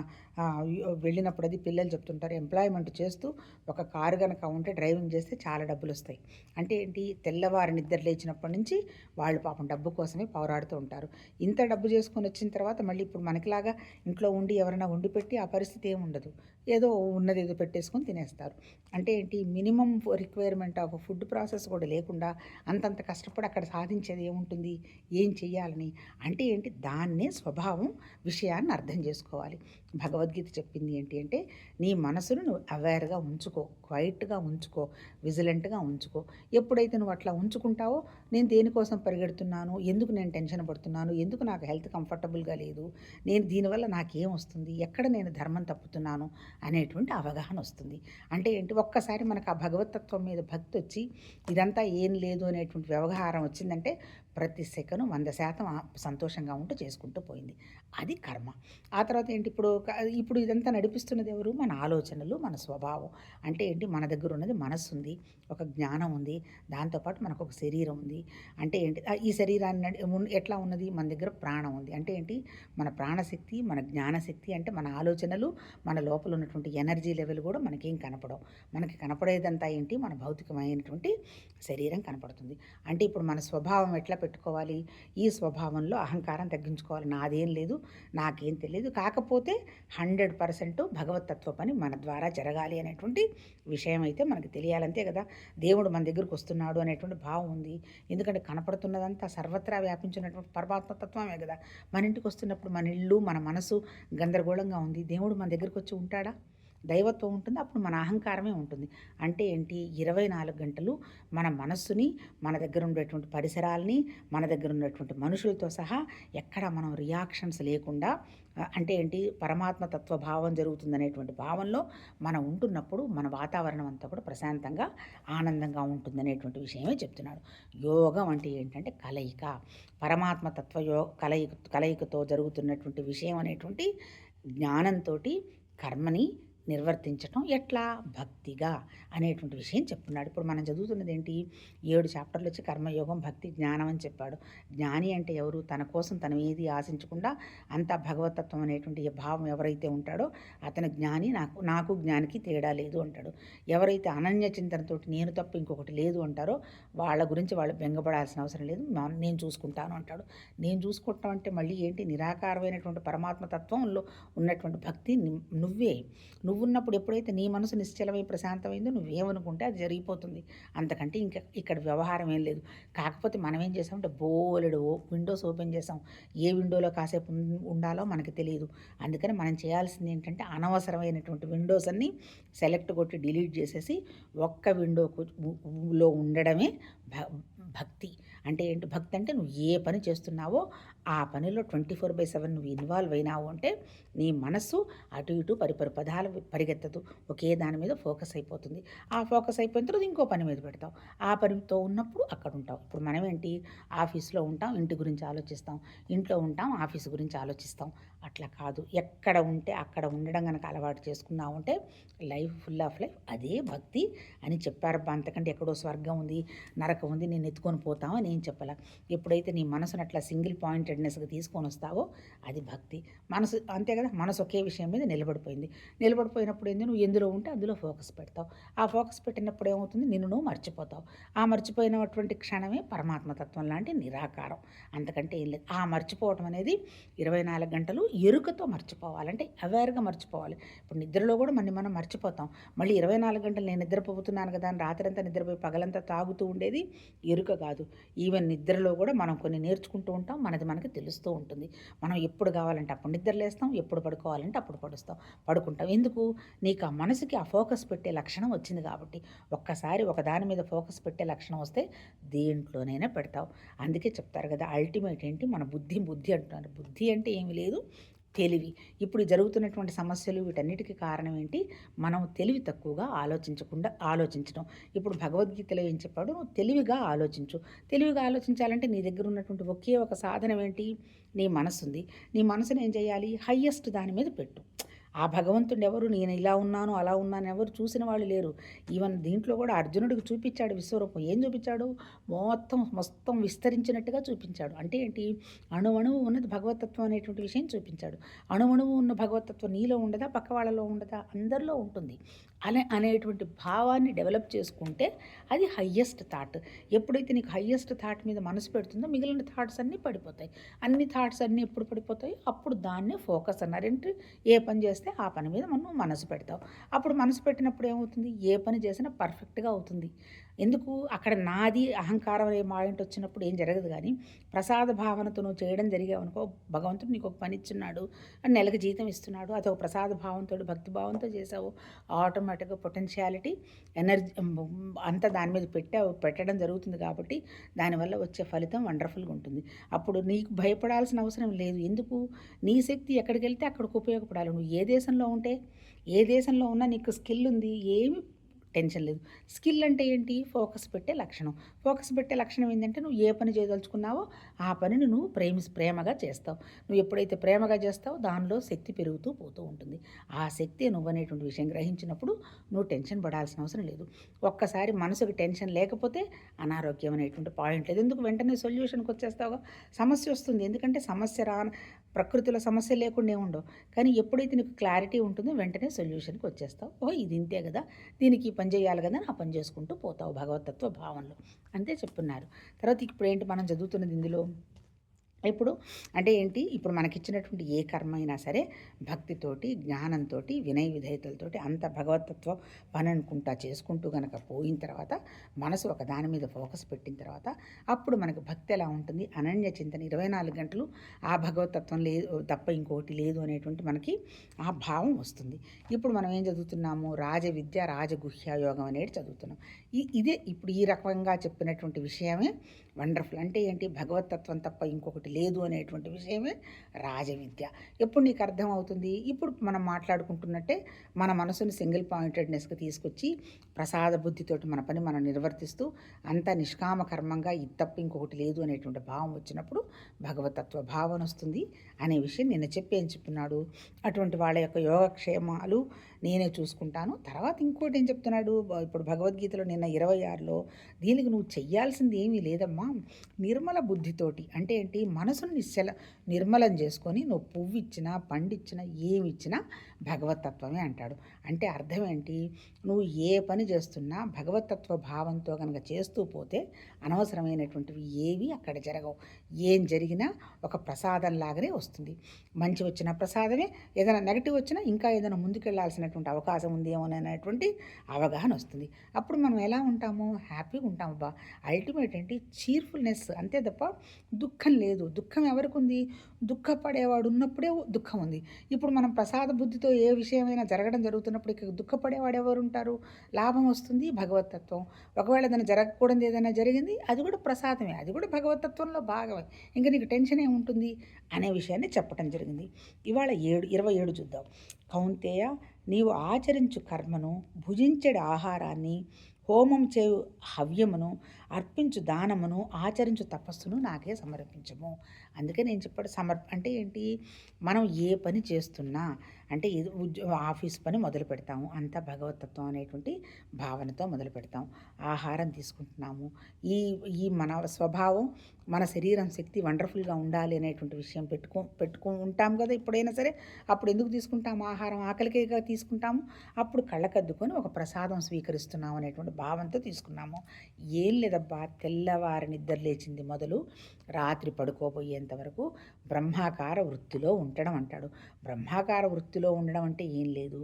[SPEAKER 1] వెళ్ళినప్పుడు అది పిల్లలు చెప్తుంటారు, ఎంప్లాయ్మెంట్ చేస్తూ ఒక కారు కనుక ఉంటే డ్రైవింగ్ చేస్తే చాలా డబ్బులు వస్తాయి. అంటే ఏంటి? తెల్లవారి నిద్ర లేచినప్పటి నుంచి వాళ్ళు పాపం డబ్బు కోసమే పోరాడుతూ ఉంటారు. ఇంత డబ్బు చేసుకొని వచ్చిన తర్వాత మళ్ళీ ఇప్పుడు మనకిలాగా ఇంట్లో ఉండి ఎవరైనా వండి పెట్టి ఆ పరిస్థితి ఏమి ఉండదు. ఏదో ఉన్నది ఏదో పెట్టేసుకొని తినేస్తారు. అంటే ఏంటి? Minimum requirement of food process కూడా లేకుండా అంతంత కష్టపడి అక్కడ సాధించేది ఏముంటుంది? ఏం చెయ్యాలని? అంటే ఏంటి? దాన్నే స్వభావం విషయాన్ని అర్థం చేసుకోవాలి. భగవద్గీత చెప్పింది ఏంటి అంటే, నీ మనసును నువ్వు అవేర్గా ఉంచుకో, క్వైట్గా ఉంచుకో, విజిలెంట్గా ఉంచుకో. ఎప్పుడైతే నువ్వు అట్లా ఉంచుకుంటావో, నేను దేనికోసం పరిగెడుతున్నాను, ఎందుకు నేను టెన్షన్ పడుతున్నాను, ఎందుకు నాకు హెల్త్ కంఫర్టబుల్గా లేదు, నేను దీనివల్ల నాకేం వస్తుంది, ఎక్కడ నేను ధర్మం తప్పుతున్నాను అనేటువంటి అవగాహన వస్తుంది. అంటే ఏంటి? ఒక్కసారి మనకు ఆ భగవతత్వం మీద భక్తి వచ్చి ఇదంతా ఏం లేదు అనేటువంటి వ్యవహారం వచ్చిందంటే ప్రతి సెకను 100% సంతోషంగా ఉంటూ చేసుకుంటూ పోయింది. అది కర్మ. ఆ తర్వాత ఏంటి? ఇప్పుడు ఇదంతా నడిపిస్తున్నది ఎవరు? మన ఆలోచనలు, మన స్వభావం. అంటే ఏంటి? మన దగ్గర ఉన్నది మనస్సు ఉంది, ఒక జ్ఞానం ఉంది, దాంతోపాటు మనకు ఒక శరీరం ఉంది. అంటే ఏంటి? ఈ శరీరాన్ని ఎట్లా ఉన్నది? మన దగ్గర ప్రాణం ఉంది. అంటే ఏంటి? మన ప్రాణశక్తి, మన జ్ఞానశక్తి, అంటే మన ఆలోచనలు, మన లోపల ఉన్నటువంటి ఎనర్జీ లెవెల్ కూడా మనకేం కనపడవు. మనకి కనపడేదంతా ఏంటి? మన భౌతికమైనటువంటి శరీరం కనపడుతుంది. అంటే ఇప్పుడు మన స్వభావం ఎట్లా పెట్టుకోవాలి? ఈ స్వభావంలో అహంకారం తగ్గించుకోవాలి. నాదేం లేదు, నాకేం తెలియదు, కాకపోతే 100% భగవతత్వ పని మన ద్వారా జరగాలి అనేటువంటి విషయం అయితే మనకు తెలియాలంతే కదా. దేవుడు మన దగ్గరకు వస్తున్నాడు అనేటువంటి భావం ఉంది. ఎందుకంటే కనపడుతున్నదంతా సర్వత్రా వ్యాపించినటువంటి పరమాత్మతత్వమే కదా. మన ఇంటికి వస్తున్నప్పుడు మన ఇల్లు, మన మనసు గందరగోళంగా ఉంది, దేవుడు మన దగ్గరకు వచ్చి ఉంటాడా? దైవత్వం ఉంటుంది, అప్పుడు మన అహంకారమే ఉంటుంది. అంటే ఏంటి? 24 గంటలు మన మనస్సుని, మన దగ్గర ఉండేటువంటి పరిసరాలని, మన దగ్గర ఉన్నటువంటి మనుషులతో సహా ఎక్కడ మనం రియాక్షన్స్ లేకుండా, అంటే ఏంటి? పరమాత్మ తత్వ భావం జరుగుతుందనేటువంటి భావంలో మనం ఉంటున్నప్పుడు మన వాతావరణం అంతా కూడా ప్రశాంతంగా, ఆనందంగా ఉంటుందనేటువంటి విషయమే చెప్తున్నాడు. యోగం అంటే ఏంటంటే కలయిక, పరమాత్మ తత్వ కలయికతో జరుగుతున్నటువంటి విషయం అనేటువంటి జ్ఞానంతో కర్మని నిర్వర్తించటం ఎట్లా? భక్తిగా అనేటువంటి విషయం చెప్తున్నాడు. ఇప్పుడు మనం చదువుతున్నది ఏంటి? 7 చాప్టర్లు వచ్చి కర్మయోగం, భక్తి, జ్ఞానం అని చెప్పాడు. జ్ఞాని అంటే ఎవరు? తన కోసం తను ఏది ఆశించకుండా అంతా భగవతత్వం అనేటువంటి భావం ఎవరైతే ఉంటాడో అతను జ్ఞాని. నాకు జ్ఞానికి తేడా లేదు అంటాడు. ఎవరైతే అనన్య చింతనతో నేను తప్ప ఇంకొకటి లేదు అంటారో వాళ్ళ గురించి వాళ్ళు బెంగపడాల్సిన అవసరం లేదు, నేను చూసుకుంటాను అంటాడు. నేను చూసుకుంటాం అంటే మళ్ళీ ఏంటి? నిరాకారమైనటువంటి పరమాత్మ తత్వంలో ఉన్నటువంటి భక్తి నువ్వున్నప్పుడు ఎప్పుడైతే నీ మనసు నిశ్చలమై ప్రశాంతమైందో నువ్వేమనుకుంటే అది జరిగిపోతుంది. అంతకంటే ఇంకా ఇక్కడ వ్యవహారం ఏం లేదు. కాకపోతే మనం ఏం చేసామంటే బోలెడు విండోస్ ఓపెన్ చేసాం. ఏ విండోలో కాసేపు ఉండాలో మనకి తెలియదు. అందుకని మనం చేయాల్సింది ఏంటంటే అనవసరమైనటువంటి విండోస్ అన్నీ సెలెక్ట్ కొట్టి డిలీట్ చేసేసి ఒక్క విండోలో ఉండడమే భక్తి. అంటే ఏంటి? భక్తి అంటే నువ్వు ఏ పని చేస్తున్నావో ఆ పనిలో 24/7 నువ్వు ఇన్వాల్వ్ అయినావు అంటే నీ మనస్సు అటు ఇటు పదాలు పరిగెత్తదు, ఒకే దాని మీద ఫోకస్ అయిపోతుంది. ఆ ఫోకస్ అయిపోయిన తర్వాత ఇంకో పని మీద పెడతావు. ఆ పనితో ఉన్నప్పుడు అక్కడ ఉంటావు. ఇప్పుడు మనం ఏంటి? ఆఫీస్లో ఉంటాం, ఇంటి గురించి ఆలోచిస్తాం, ఇంట్లో ఉంటాం, ఆఫీస్ గురించి ఆలోచిస్తాం. అట్లా కాదు. ఎక్కడ ఉంటే అక్కడ ఉండడం కనుక అలవాటు చేసుకున్నావు అంటే లైఫ్ ఫుల్ ఆఫ్ లైఫ్ అదే భక్తి అని చెప్పారబ్బా. అంతకంటే ఎక్కడో స్వర్గం ఉంది, నరకం ఉంది, నేను ఎత్తుకొని పోతామని నేను చెప్పాల. ఎప్పుడైతే నీ మనసును అట్లా సింగిల్ పాయింటెడ్నెస్గా తీసుకొని వస్తావో అది భక్తి. మనసు అంతే కదా, మనసు ఒకే విషయం మీద నిలబడిపోయినప్పుడు ఏంది? నువ్వు ఎందులో ఉంటే అందులో ఫోకస్ పెడతావు. ఆ ఫోకస్ పెట్టినప్పుడు ఏమవుతుంది? నిన్ను నువ్వు మర్చిపోతావు. ఆ మర్చిపోయినటువంటి క్షణమే పరమాత్మతత్వం లాంటి నిరాకారం. అంతకంటే ఏం లేదు. ఆ మర్చిపోవటం అనేది 24 గంటలు ఎరుకతో మర్చిపోవాలంటే అవేర్గా మర్చిపోవాలి. ఇప్పుడు నిద్రలో కూడా మనం మర్చిపోతాం. మళ్ళీ 24 గంటలు నేను నిద్రపోతున్నాను కదా అని రాత్రంతా నిద్రపోయి పగలంతా తాగుతూ ఉండేది ఎరుక కాదు. ఈవెన్ నిద్రలో కూడా మనం కొన్ని నేర్చుకుంటూ ఉంటాం, మనది మనకి మనకి తెలుస్తూ ఉంటుంది. మనం ఎప్పుడు కావాలంటే అప్పుడు నిద్రలేస్తాం, ఎప్పుడు పడుకోవాలంటే అప్పుడు పడుకుంటాం. ఎందుకు? నీకు ఆ మనసుకి ఆ ఫోకస్ పెట్టే లక్షణం వచ్చింది కాబట్టి. ఒక్కసారి ఒక దాని మీద ఫోకస్ పెట్టే లక్షణం వస్తే దేంట్లోనైనా పెడతావు. అందుకే చెప్తారు కదా, అల్టిమేట్ ఏంటి మన బుద్ధి అంటున్నారు. బుద్ధి అంటే ఏమి లేదు, తెలివి. ఇప్పుడు జరుగుతున్నటువంటి సమస్యలు వీటన్నిటికీ కారణం ఏంటి? మనం తెలివి తక్కువగా ఆలోచించడం. ఇప్పుడు భగవద్గీతలో ఏం చెప్పాడు? నువ్వు తెలివిగా ఆలోచించు. తెలివిగా ఆలోచించాలంటే నీ దగ్గర ఉన్నటువంటి ఒకే ఒక సాధనం ఏంటి? నీ మనసుంది. నీ మనసుని ఏం చేయాలి? హయ్యెస్ట్ దాని మీద పెట్టు. ఆ భగవంతుడు ఎవరు? నేను ఇలా ఉన్నాను, అలా ఉన్నాను ఎవరు చూసిన వాళ్ళు లేరు. ఈవెన్ దీంట్లో కూడా అర్జునుడికి చూపించాడు విశ్వరూపం. ఏం చూపించాడు? మొత్తం విస్తరించినట్టుగా చూపించాడు. అంటే ఏంటి? అణువణువు ఉన్నది భగవతత్వం అనేటువంటి విషయం చూపించాడు. అణువణువు ఉన్న భగవతత్వం నీలో ఉండదా? పక్క వాళ్ళలో ఉండదా? అందరిలో ఉంటుంది. అనేటువంటి భావాన్ని డెవలప్ చేసుకుంటే అది హయ్యెస్ట్ థాట్. ఎప్పుడైతే నీకు హయ్యెస్ట్ థాట్ మీద మనసు పెడుతుందో మిగిలిన థాట్స్ అన్నీ పడిపోతాయి. అన్ని థాట్స్ అన్నీ ఎప్పుడు పడిపోతాయి? అప్పుడు దాన్నే ఫోకస్ అన్నారు. ఏంటి? ఏ పని చేస్తే ఆ పని మీద మనం మనసు పెడతావు. అప్పుడు మనసు పెట్టినప్పుడు ఏమవుతుంది? ఏ పని చేసినా పర్ఫెక్ట్గా అవుతుంది. ఎందుకు? అక్కడ నాది అహంకారం అనే మాయింట్ వచ్చినప్పుడు ఏం జరగదు. కానీ ప్రసాద భావనతో నువ్వు చేయడం జరిగావనుకో, భగవంతుడు నీకు ఒక పని ఇచ్చున్నాడు, నెలకు జీతం ఇస్తున్నాడు, అదొక ప్రసాద భావంతో భక్తి భావంతో చేసావు, ఆటోమేటిక్గా పొటెన్షియాలిటీ ఎనర్జీ అంతా దాని మీద పెట్టడం జరుగుతుంది. కాబట్టి దానివల్ల వచ్చే ఫలితం వండర్ఫుల్గా ఉంటుంది. అప్పుడు నీకు భయపడాల్సిన అవసరం లేదు. ఎందుకు? నీ శక్తి ఎక్కడికి వెళ్తే అక్కడికి ఉపయోగపడాలి. నువ్వు ఏ దేశంలో ఉంటే, ఏ దేశంలో ఉన్నా నీకు స్కిల్ ఉంది, ఏమి టెన్షన్ లేదు. స్కిల్ అంటే ఏంటి? ఫోకస్ పెట్టే లక్షణం. ఫోకస్ పెట్టే లక్షణం ఏంటంటే నువ్వు ఏ పని చేయదలుచుకున్నావో ఆ పనిని నువ్వు ప్రేమగా చేస్తావు. నువ్వు ఎప్పుడైతే ప్రేమగా చేస్తావో దానిలో శక్తి పెరుగుతూ పోతూ ఉంటుంది. ఆ శక్తి నువ్వనేటువంటి విషయం గ్రహించినప్పుడు నువ్వు టెన్షన్ పడాల్సిన అవసరం లేదు. ఒక్కసారి మనసుకు టెన్షన్ లేకపోతే అనారోగ్యం అనేటువంటి పాయింట్ లేదు. ఎందుకు? వెంటనే సొల్యూషన్కి వచ్చేస్తావుగా. సమస్య వస్తుంది, ఎందుకంటే ప్రకృతిలో సమస్య లేకుండా ఉండవు. కానీ ఎప్పుడైతే నీకు క్లారిటీ ఉంటుందో వెంటనే సొల్యూషన్కి వచ్చేస్తావు. ఇది ఇంతే కదా, దీనికి ఈ పని చేయాలి కదా, ఆ పని చేసుకుంటూ పోతావు భగవతత్వ భావనలో. అంతే చెప్తున్నారు. తర్వాత ఇప్పుడు ఏంటి మనం చదువుతున్నది ఇందులో? ఇప్పుడు అంటే ఏంటి? ఇప్పుడు మనకిచ్చినటువంటి ఏ కర్మ అయినా సరే భక్తితోటి, జ్ఞానంతో, వినయ విధేయతలతోటి అంత భగవతత్వం పని అనుకుంటా చేసుకుంటూ కనుక పోయిన తర్వాత, మనసు ఒక దాని మీద ఫోకస్ పెట్టిన తర్వాత, అప్పుడు మనకు భక్తి ఎలా ఉంటుంది? అనన్య చింతన 24 గంటలు ఆ భగవతత్వం లేదు తప్ప ఇంకోటి లేదు అనేటువంటి మనకి ఆ భావం వస్తుంది. ఇప్పుడు మనం ఏం చదువుతున్నాము? రాజవిద్య రాజగుహ్య యోగం అనేది చదువుతున్నాం. ఇదే ఇప్పుడు ఈ రకంగా చెప్పినటువంటి విషయమే వండర్ఫుల్. అంటే ఏంటి? భగవతత్వం తప్ప ఇంకొకటి లేదు అనేటువంటి విషయమే రాజవిద్య. ఎప్పుడు నీకు అర్థమవుతుంది? ఇప్పుడు మనం మాట్లాడుకుంటున్నట్టే మన మనసుని సింగిల్ పాయింటెడ్నెస్కి తీసుకొచ్చి ప్రసాద బుద్ధితోటి మన పని మనం నిర్వర్తిస్తూ అంతా నిష్కామ కర్మంగా ఇది తప్ప ఇంకొకటి లేదు అనేటువంటి భావం వచ్చినప్పుడు భగవతత్వ భావన వస్తుంది అనే విషయం నిన్న ఏం చెప్తున్నాడు? అటువంటి వాళ్ళ యొక్క యోగక్షేమాలు నేనే చూసుకుంటాను. తర్వాత ఇంకోటి ఏం చెప్తున్నాడు? ఇప్పుడు భగవద్గీతలో నిన్న 26లో దీనికి నువ్వు చెయ్యాల్సింది ఏమీ లేదమ్మా, నిర్మల బుద్ధితోటి. అంటే ఏంటి? మనసుని నిర్మలం చేసుకొని నువ్వు పువ్వు ఇచ్చినా, పండిచ్చినా, ఏమి ఇచ్చినా భగవతత్వమే అంటాడు. అంటే అర్థం ఏంటి? నువ్వు ఏ పని చేస్తున్నా భగవతత్వ భావంతో కనుక చేస్తూ పోతే అనవసరమైనటువంటివి ఏవి అక్కడ జరగవు. ఏం జరిగినా ఒక ప్రసాదం లాగానే వస్తుంది. మంచి వచ్చిన ప్రసాదమే, ఏదైనా నెగటివ్ వచ్చినా ఇంకా ఏదైనా ముందుకెళ్లాల్సినటువంటి అవకాశం ఉంది అనేటువంటి అవగాహన వస్తుంది. అప్పుడు మనం ఎలా ఉంటాము? హ్యాపీగా ఉంటాము. అల్టిమేట్ ఏంటి? చీర్ఫుల్నెస్. అంతే తప్ప దుఃఖం లేదు. దుఃఖం ఎవరికి ఉంది? దుఃఖపడేవాడు ఉన్నప్పుడే దుఃఖం ఉంది. ఇప్పుడు మనం ప్రసాద బుద్ధితో ఏ విషయమైనా జరగడం జరుగుతున్నప్పుడు ఇక దుఃఖపడేవాడు ఎవరు ఉంటారు? లాభం వస్తుంది భగవతత్వం. ఒకవేళ ఏదైనా జరగకూడదు ఏదైనా జరిగింది, అది కూడా ప్రసాదమే, అది కూడా భగవతత్వంలో భాగమే. ఇంకా నీకు టెన్షన్ ఏముంటుంది అనే విషయాన్ని చెప్పడం జరిగింది. ఇవాళ 27 చూద్దాం. కౌంతేయ, నీవు ఆచరించు కర్మను, భుజించడి ఆహారాన్ని, హోమం చేయు హవ్యమును, అర్పించు దానమును, ఆచరించు తపస్సును నాకే సమర్పించము. అందుకే నేను చెప్పాడు అంటే ఏంటి? మనం ఏ పని చేస్తున్నా అంటే ఆఫీస్ పని మొదలు పెడతాము, అంతా భగవతత్వం అనేటువంటి భావనతో మొదలు పెడతాం. ఆహారం తీసుకుంటున్నాము, ఈ మన స్వభావం, మన శరీరం శక్తి వండర్ఫుల్గా ఉండాలి అనేటువంటి విషయం పెట్టుకో ఉంటాం కదా ఎప్పుడైనా సరే. అప్పుడు ఎందుకు తీసుకుంటాము ఆహారం? ఆకలికేగా తీసుకుంటాము. అప్పుడు కళ్ళకద్దుకొని ఒక ప్రసాదం స్వీకరిస్తున్నాము అనేటువంటి భావంతో తీసుకున్నాము. ఏం లేదబ్బా, తెల్లవారి నిద్ర లేచింది మొదలు రాత్రి పడుకోబోయేంత అయ్యేంత వరకు బ్రహ్మాకార వృత్తిలో ఉండడం అంటాడు. బ్రహ్మాకార వృత్తిలో ఉండడం అంటే ఏం లేదు,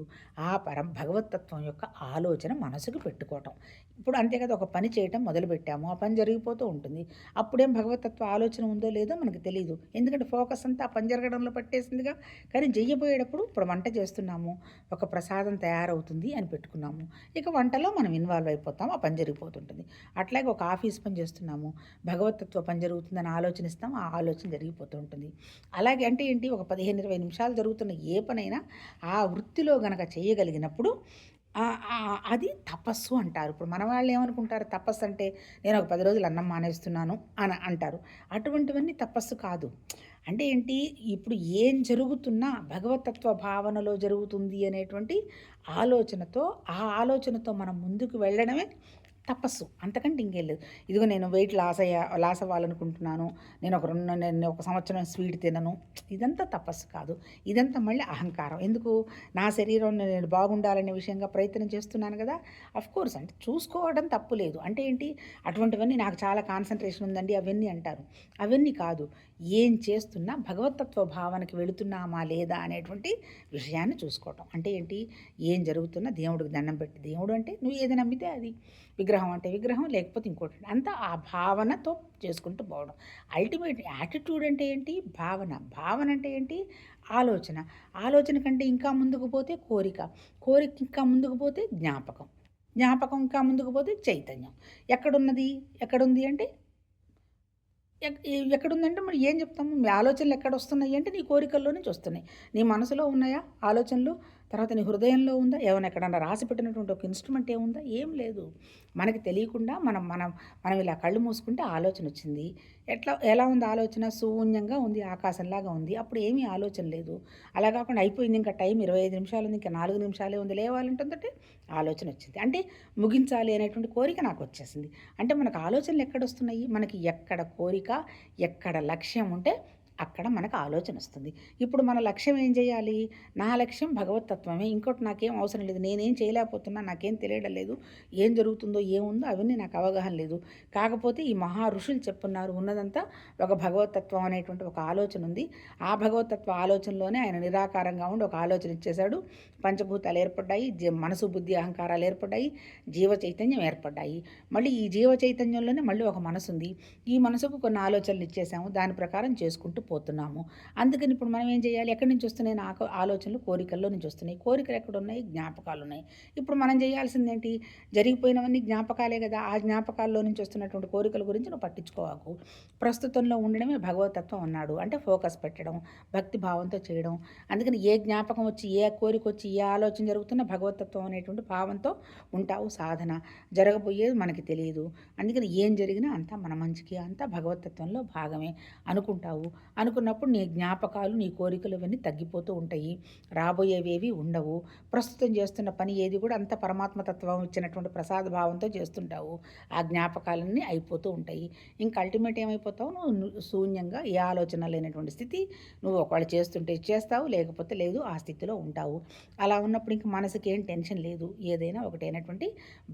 [SPEAKER 1] ఆ భగవతత్వం యొక్క ఆలోచన మనసుకు పెట్టుకోవటం. ఇప్పుడు అంతే కదా, ఒక పని చేయటం మొదలుపెట్టాము, ఆ పని జరిగిపోతూ ఉంటుంది. అప్పుడేం భగవతత్వ ఆలోచన ఉందో లేదో మనకు తెలియదు, ఎందుకంటే ఫోకస్ అంతా ఆ పని జరగడంలో పట్టేసిందిగా. కానీ చెయ్యబోయేటప్పుడు ఇప్పుడు వంట చేస్తున్నాము, ఒక ప్రసాదం తయారవుతుంది అని పెట్టుకున్నాము, ఇక వంటలో మనం ఇన్వాల్వ్ అయిపోతాం, ఆ పని జరిగిపోతుంటుంది. అట్లాగే ఒక ఆఫీస్ పని చేస్తున్నాము, భగవతత్వ పని జరుగుతుందని ఆలోచనిస్తాం, ఆ ఆలోచన జరిగిపోతూ ఉంటుంది. అలాగే అంటే ఏంటి, ఒక 15-20 నిమిషాలు జరుగుతున్న ఏ పనైనా ఆ వృత్తిలో గనక చేయగలిగినప్పుడు అది తపస్సు అంటారు. ఇప్పుడు మన వాళ్ళు ఏమనుకుంటారు, తపస్సు అంటే నేను ఒక 10 రోజులు అన్నం మానేస్తున్నాను అని అంటారు. అటువంటివన్నీ తపస్సు కాదు. అంటే ఏంటి, ఇప్పుడు ఏం జరుగుతున్నా భగవతత్వ భావనలో జరుగుతుంది అనేటువంటి ఆలోచనతో, ఆ ఆలోచనతో మనం ముందుకు వెళ్ళడమే తపస్సు, అంతకంటే ఇంకేం లేదు. ఇదిగో నేను వెయిట్ లాస్ అవ్వాలనుకుంటున్నాను, నేను ఒక సంవత్సరం స్వీట్ తినను, ఇదంతా తపస్సు కాదు. ఇదంతా మళ్ళీ అహంకారం. ఎందుకు, నా శరీరం నేను బాగుండాలనే విషయంగా ప్రయత్నం చేస్తున్నాను కదా. కోర్స్ అంటే చూసుకోవడం తప్పు లేదు. అంటే ఏంటి, అటువంటివన్నీ నాకు చాలా కాన్సన్ట్రేషన్ ఉందండి అవన్నీ అంటారు. అవన్నీ కాదు, ఏం చేస్తున్నా భగవతత్వ భావనకి వెళుతున్నామా లేదా అనేటువంటి విషయాన్ని చూసుకోవటం. అంటే ఏంటి, ఏం జరుగుతున్నా దేవుడికి దండం పెట్టి, దేవుడు అంటే నువ్వు ఏది నమ్మితే అది, విగ్రహం అంటే విగ్రహం, లేకపోతే ఇంకోటి, అంతా ఆ భావనతో చేసుకుంటూ పోవడం. అల్టిమేట్ యాటిట్యూడ్ అంటే ఏంటి, భావన. భావన అంటే ఏంటి, ఆలోచన. ఆలోచన కంటే ఇంకా ముందుకు పోతే కోరిక. కోరిక ఇంకా ముందుకు పోతే జ్ఞాపకం. జ్ఞాపకం ఇంకా ముందుకు పోతే చైతన్యం. ఎక్కడుంది అంటే ఎక్కడుందంటే మరి ఏం చెప్తాము, మీ ఆలోచనలు ఎక్కడ వస్తున్నాయి అంటే నీ కోరికల్లో నుంచి వస్తున్నాయి. నీ మనసులో ఉన్నాయా ఆలోచనలు, తర్వాత నీ హృదయంలో ఉందా, ఏమైనా ఎక్కడన్నా రాసి పెట్టినటువంటి ఒక ఇన్స్ట్రుమెంట్ ఏముందా, ఏం లేదు. మనకి తెలియకుండా మనం మనం మనం ఇలా కళ్ళు మూసుకుంటే ఆలోచన వచ్చింది. ఎలా ఉంది ఆలోచన, శూన్యంగా ఉంది, ఆకాశంలాగా ఉంది, అప్పుడు ఏమీ ఆలోచన లేదు. అలా కాకుండా అయిపోయింది, ఇంకా టైం 25 నిమిషాలు ఉంది, ఇంకా 4 నిమిషాలే ఉంది లేవాలంటుందంటే ఆలోచన వచ్చింది, అంటే ముగించాలి అనేటువంటి కోరిక నాకు వచ్చేసింది. అంటే మనకు ఆలోచనలు ఎక్కడ వస్తున్నాయి, మనకి ఎక్కడ కోరిక, ఎక్కడ లక్ష్యం ఉంటే అక్కడ మనకు ఆలోచన వస్తుంది. ఇప్పుడు మన లక్ష్యం ఏం చేయాలి, నా లక్ష్యం భగవతత్వమే, ఇంకోటి నాకేం అవసరం లేదు, నేనేం చేయలేకపోతున్నా, నాకేం తెలియడం లేదు, ఏం జరుగుతుందో ఏముందో అవన్నీ నాకు అవగాహన లేదు. కాకపోతే ఈ మహా ఋషులు చెప్పున్నారు, ఉన్నదంతా ఒక భగవతత్వం అనేటువంటి ఒక ఆలోచన ఉంది. ఆ భగవతత్వ ఆలోచనలోనే ఆయన నిరాకారంగా ఉండి ఒక ఆలోచన ఇచ్చేశాడు. పంచభూతాలు ఏర్పడ్డాయి, మనసు బుద్ధి అహంకారాలు ఏర్పడ్డాయి, జీవ చైతన్యం ఏర్పడ్డాయి. మళ్ళీ ఈ జీవ చైతన్యంలోనే మళ్ళీ ఒక మనసు ఉంది. ఈ మనసుకు కొన్ని ఆలోచనలు ఇచ్చేసాము, దాని ప్రకారం చేసుకుంటూ పోతున్నాము. అందుకని ఇప్పుడు మనం ఏం చేయాలి, ఎక్కడి నుంచి వస్తున్నాయి నాకు ఆలోచనలు, కోరికల్లో నుంచి వస్తున్నాయి. కోరికలు ఎక్కడున్నాయి, జ్ఞాపకాలు ఉన్నాయి. ఇప్పుడు మనం చేయాల్సింది ఏంటి, జరిగిపోయినవన్నీ జ్ఞాపకాలే కదా, ఆ జ్ఞాపకాల్లో నుంచి వస్తున్నటువంటి కోరికల గురించి నువ్వు పట్టించుకోవాకు. ప్రస్తుతంలో ఉండడమే భగవతత్వం అన్నాడు. అంటే ఫోకస్ పెట్టడం, భక్తి భావంతో చేయడం. అందుకని ఏ జ్ఞాపకం వచ్చి, ఏ కోరిక వచ్చి, ఏ ఆలోచన జరుగుతున్న భగవతత్వం అనేటువంటి భావంతో ఉంటావు. సాధన జరగబోయేది మనకి తెలియదు. అందుకని ఏం జరిగినా అంతా మన మంచికి, అంతా భగవతత్వంలో భాగమే అనుకుంటావు. అనుకున్నప్పుడు నీ జ్ఞాపకాలు, నీ కోరికలు ఇవన్నీ తగ్గిపోతూ ఉంటాయి, రాబోయేవేవి ఉండవు. ప్రస్తుతం చేస్తున్న పని ఏది కూడా అంత పరమాత్మతత్వం ఇచ్చినటువంటి ప్రసాద భావంతో చేస్తుంటావు. ఆ జ్ఞాపకాలన్నీ అయిపోతూ ఉంటాయి. ఇంకా అల్టిమేట్ ఏమైపోతావు, నువ్వు శూన్యంగా, ఏ ఆలోచన లేనటువంటి స్థితి. నువ్వు ఒకవేళ చేస్తుంటే చేస్తావు, లేకపోతే లేదు, ఆ స్థితిలో ఉంటావు. అలా ఉన్నప్పుడు ఇంక మనసుకి ఏం టెన్షన్ లేదు, ఏదైనా ఒకటైనటువంటి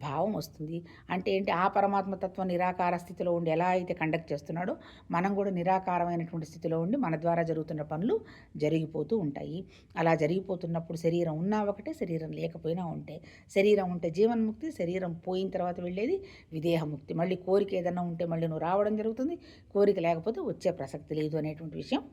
[SPEAKER 1] భావం వస్తుంది. అంటే ఏంటి, ఆ పరమాత్మతత్వం నిరాకార స్థితిలో ఉండి ఎలా అయితే కండక్ట్ చేస్తున్నాడో మనం కూడా నిరాకారమైనటువంటి స్థితిలో ఉండి మన ద్వారా జరుగుతున్న పనులు జరిగిపోతూ ఉంటాయి. అలా జరిగిపోతున్నప్పుడు శరీరం ఉన్నా ఒకటే, శరీరం లేకపోయినా ఉంటే, శరీరం ఉంటే జీవన్ముక్తి, శరీరం పోయిన తర్వాత వెళ్ళేది విదేహముక్తి. మళ్ళీ కోరిక ఏదన్నా ఉంటే మళ్ళీ నువ్వు రావడం జరుగుతుంది, కోరిక లేకపోతే వచ్చే ప్రసక్తి లేదు అనేటువంటి విషయం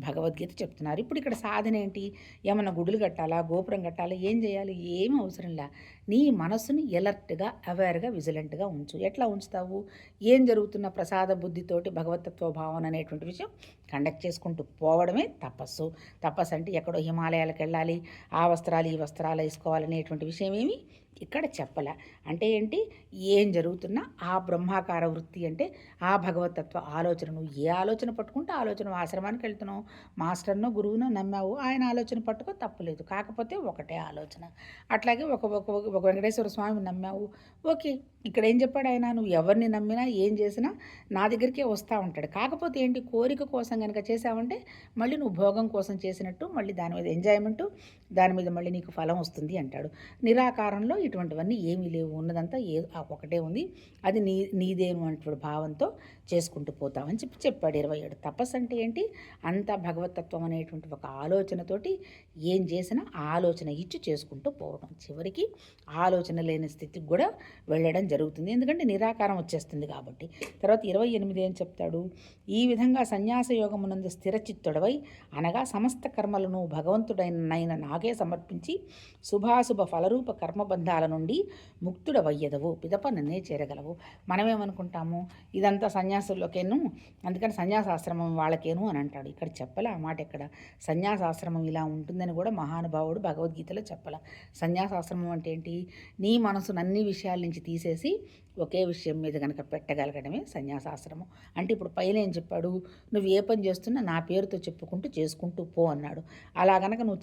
[SPEAKER 1] భగవద్గీత చెప్తున్నారు. ఇప్పుడు ఇక్కడ సాధన ఏంటి, ఏమన్నా గుడులు కట్టాలా, గోపురం కట్టాలా, ఏం చేయాలి, ఏమీ అవసరంలా. నీ మనసుని ఎలర్ట్గా, అవేర్గా, విజిలెంట్గా ఉంచు. ఎట్లా ఉంచుతావు, ఏం జరుగుతున్న ప్రసాద బుద్ధితోటి భగవతత్వ భావన అనేటువంటి విషయం కండక్ట్ చేసుకుంటూ పోవడమే తపస్సు. తపస్సు అంటే ఎక్కడో హిమాలయాలకు వెళ్ళాలి, ఆ వస్త్రాలు ఈ వస్త్రాలు వేసుకోవాలనేటువంటి విషయం ఏమి ఇక్కడ చెప్పలే. అంటే ఏంటి, ఏం జరుగుతున్నా ఆ బ్రహ్మాకార వృత్తి అంటే ఆ భగవతత్వ ఆలోచన. నువ్వు ఏ ఆలోచన పట్టుకుంటే ఆలోచన, ఆశ్రమానికి వెళ్తున్నావు, మాస్టర్నో గురువునో నమ్మావు, ఆయన ఆలోచన పట్టుకో తప్పులేదు, కాకపోతే ఒకటే ఆలోచన. అట్లాగే ఒక వెంకటేశ్వర స్వామి నమ్మావు, ఓకే, ఇక్కడ ఏం చెప్పాడు ఆయన, నువ్వు ఎవరిని నమ్మినా ఏం చేసినా నా దగ్గరికే వస్తూ ఉంటాడు. కాకపోతే ఏంటి, కోరిక కోసం కనుక చేసావంటే మళ్ళీ నువ్వు భోగం కోసం చేసినట్టు, మళ్ళీ దాని మీద ఎంజాయ్మెంటు, దాని మీద మళ్ళీ నీకు ఫలం వస్తుంది అంటాడు. నిరాకారంలో ఇటువంటివన్నీ ఏమీ లేవు, ఉన్నదంతా ఒకటే ఉంది, అది నీదేను అనేటువంటి భావంతో చేసుకుంటూ పోతామని చెప్పాడు 27. తపస్సు అంటే ఏంటి? అంతా భగవతత్వం అనేటువంటి ఒక ఆలోచనతోటి ఏం చేసినా ఆలోచన ఇచ్చి చేసుకుంటూ పోవడం, చివరికి ఆలోచన లేని స్థితికి కూడా వెళ్ళడం జరుగుతుంది. ఎందుకంటే నిరాకారం వచ్చేస్తుంది కాబట్టి. తర్వాత 28 ఏం చెప్తాడు? ఈ విధంగా సన్యాస యోగమునందు స్థిరచిత్తుడవై అనగా సమస్త కర్మలను భగవంతుడైన నాకే సమర్పించి శుభాశుభ ఫలరూప కర్మబంధాల నుండి ముక్తుడవయ్యదవు, పిదప నన్నే చేరగలవు. మనమేమనుకుంటాము, ఇదంతా సన్యాసుల్లోకేను, అందుకని సన్యాసాశ్రమం వాళ్ళకేను అని అంటాడు. ఇక్కడ చెప్పలే ఆ మాట. ఎక్కడ సన్యాసాశ్రమం ఇలా ఉంటుందని కూడా మహానుభావుడు భగవద్గీతలో చెప్పలే. సన్యాసాశ్రమం అంటే ఏంటి? నీ మనసును అన్ని విషయాల నుంచి తీసేసి ఒకే విషయం మీద కనుక పెట్టగలగడమే సన్యాసాశ్రమం. అంటే ఇప్పుడు పైన ఏం చెప్పాడు? నువ్వు ఏ పని చేస్తున్నా నా పేరుతో చెప్పుకుంటూ చేసుకుంటూ పో అన్నాడు. అలా గనక నువ్వు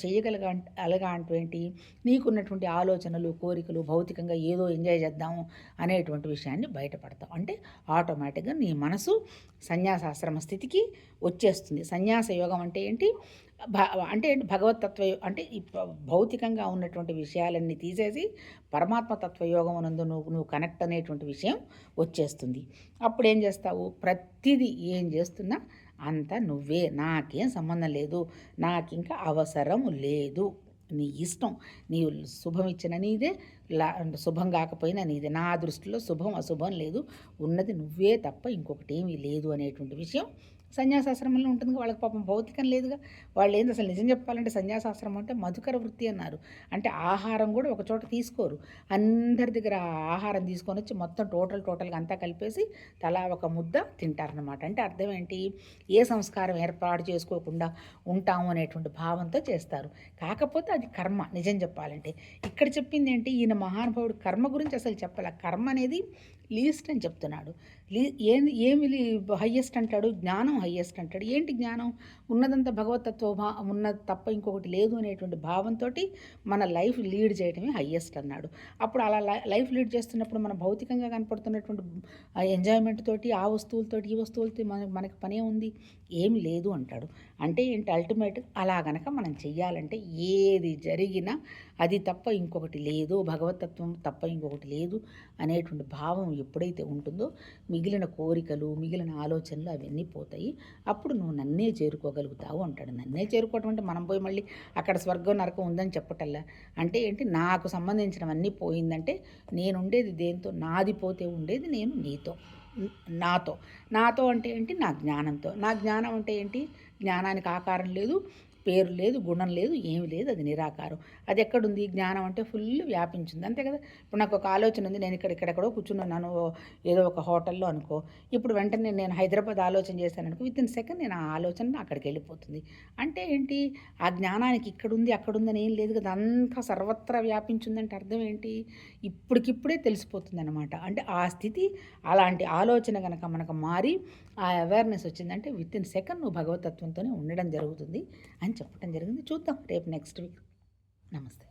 [SPEAKER 1] అలాగా అంటూ ఏంటి? నీకున్నటువంటి ఆలోచనలు, కోరికలు, భౌతికంగా ఏదో ఎంజాయ్ చేద్దాము అనేటువంటి విషయాన్ని బయటపడతావు. అంటే ఆటోమేటిక్గా నీ మనసు సన్యాసాశ్రమ స్థితికి వచ్చేస్తుంది. సన్యాస యోగం అంటే ఏంటి? అంటే భగవతత్వ అంటే భౌతికంగా ఉన్నటువంటి విషయాలన్నీ తీసేసి పరమాత్మ తత్వయోగం నందు నువ్వు కనెక్ట్ అనేటువంటి విషయం వచ్చేస్తుంది. అప్పుడు ఏం చేస్తావు? ప్రతిదీ ఏం చేస్తున్నా అంతా నువ్వే, నాకేం సంబంధం లేదు, నాకింకా అవసరం లేదు, నీ ఇష్టం, నీవు శుభం ఇచ్చిన నీదే, శుభం కాకపోయినా నీదే, నా దృష్టిలో శుభం అశుభం లేదు, ఉన్నది నువ్వే తప్ప ఇంకొకటి ఏమీ లేదు అనేటువంటి విషయం సన్యాసాశ్రమంలో ఉంటుంది. వాళ్ళకి పాపం భౌతికం లేదుగా. వాళ్ళు ఏంది అసలు నిజం చెప్పాలంటే సన్యాసాశ్రమం అంటే మధుకర వృత్తి అన్నారు. అంటే ఆహారం కూడా ఒక చోట తీసుకోరు, అందరి దగ్గర ఆహారం తీసుకొని వచ్చి మొత్తం టోటల్గా అంతా కలిపేసి తలా ఒక ముద్ద తింటారనమాట. అంటే అర్థం ఏంటి? ఏ సంస్కారం ఏర్పాటు చేసుకోకుండా ఉంటాము అనేటువంటి భావంతో చేస్తారు. కాకపోతే అది కర్మ. నిజం చెప్పాలంటే ఇక్కడ చెప్పింది ఏంటి? ఈయన మహానుభావుడు కర్మ గురించి అసలు చెప్పాల. కర్మ అనేది లీస్ట్ అని చెప్తున్నాడు. ఏమి హయ్యెస్ట్ అంటాడు? జ్ఞానం హయ్యెస్ట్ అంటాడు. ఏంటి జ్ఞానం? ఉన్నదంతా భగవతత్వం ఉన్నది తప్ప ఇంకొకటి లేదు అనేటువంటి భావంతో మన లైఫ్ లీడ్ చేయడమే హయ్యెస్ట్ అన్నాడు. అప్పుడు అలా లైఫ్ లీడ్ చేస్తున్నప్పుడు మన భౌతికంగా కనపడుతున్నటువంటి ఎంజాయ్మెంట్ తోటి, ఆ వస్తువులతోటి ఈ వస్తువులతో మనకి పనే ఉంది, ఏమి లేదు అంటాడు. అంటే ఏంటి? అల్టిమేట్ అలా గనక మనం చెయ్యాలంటే ఏది జరిగినా అది తప్ప ఇంకొకటి లేదు, భగవతత్వం తప్ప ఇంకొకటి లేదు అనేటువంటి భావం ఎప్పుడైతే ఉంటుందో మిగిలిన కోరికలు, మిగిలిన ఆలోచనలు అవన్నీ పోతాయి. అప్పుడు నువ్వు నన్నే చేరుకోగలుగుతావు అంటాడు. నన్నే చేరుకోవటం అంటే మనం పోయి మళ్ళీ అక్కడ స్వర్గం నరకం ఉందని చెప్పటల్లా. అంటే ఏంటి? నాకు సంబంధించినవన్నీ పోయిందంటే నేనుండేది దేంతో? నాది పోతే ఉండేది నేను నీతో, నాతో అంటే ఏంటి? నా జ్ఞానంతో. నా జ్ఞానం అంటే ఏంటి? జ్ఞానానికి ఆకారం లేదు, పేరు లేదు, గుణం లేదు, ఏమి లేదు, అది నిరాకారం. అది ఎక్కడుంది? జ్ఞానం అంటే ఫుల్ వ్యాపించింది, అంతే కదా. ఇప్పుడు నాకు ఒక ఆలోచన ఉంది, నేను ఇక్కడెక్కడో కూర్చున్నాను ఏదో ఒక హోటల్లో అనుకో. ఇప్పుడు వెంటనే నేను హైదరాబాద్ ఆలోచన చేశాను అనుకో, విత్ ఇన్ సెకండ్ నేను ఆ ఆలోచన అక్కడికి వెళ్ళిపోతుంది. అంటే ఏంటి? ఆ జ్ఞానానికి ఇక్కడుంది అక్కడుందని ఏం లేదు కదా, అంతా సర్వత్రా వ్యాపించిందంటే అర్థం ఏంటి? ఇప్పటికిప్పుడే తెలిసిపోతుంది అనమాట. అంటే ఆ స్థితి, అలాంటి ఆలోచన కనుక మనకు మారి ఆ అవేర్నెస్ వచ్చిందంటే విత్ ఇన్ సెకండ్ నువ్వు భగవతత్వంతోనే ఉండడం జరుగుతుంది అని చెప్పడం జరిగింది. చూద్దాం రేపు నెక్స్ట్ వీక్. నమస్తే.